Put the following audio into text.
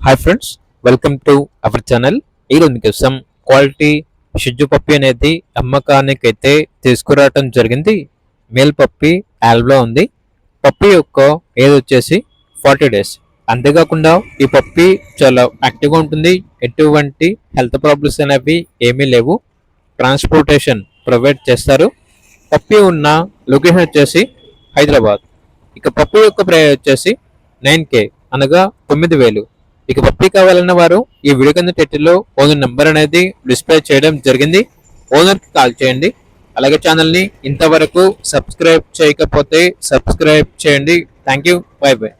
Hi friends, welcome to our channel. ఈరోజు మీకోసం quality షిజ్జు పప్పి అనేది అమ్మకానికైతే తీసుకురావటం జరిగింది. మేల్ పప్పి యాల్బ్లో ఉంది. పప్పి యొక్క ఏజ్ వచ్చేసి 40 డేస్. అంతేకాకుండా ఈ పప్పి చాలా యాక్టివ్గా ఉంటుంది. ఎటువంటి హెల్త్ ప్రాబ్లమ్స్ అనేవి ఏమీ లేవు. ట్రాన్స్పోర్టేషన్ ప్రొవైడ్ చేస్తారు. పప్పి ఉన్న లొకేషన్ వచ్చేసి హైదరాబాద్. ఇక పప్పి యొక్క ప్రైస్ వచ్చేసి 9K అనగా 9,000. ఇక పప్పి కావాలన్న వారు ఈ వీడియో కింద టైటిల్లో ఓనర్ నెంబర్ అనేది డిస్ప్లే చేయడం జరిగింది. ఓనర్కి కాల్ చేయండి. అలాగే ఛానల్ని ఇంతవరకు సబ్స్క్రైబ్ చేయకపోతే సబ్స్క్రైబ్ చేయండి. Thank you. By by.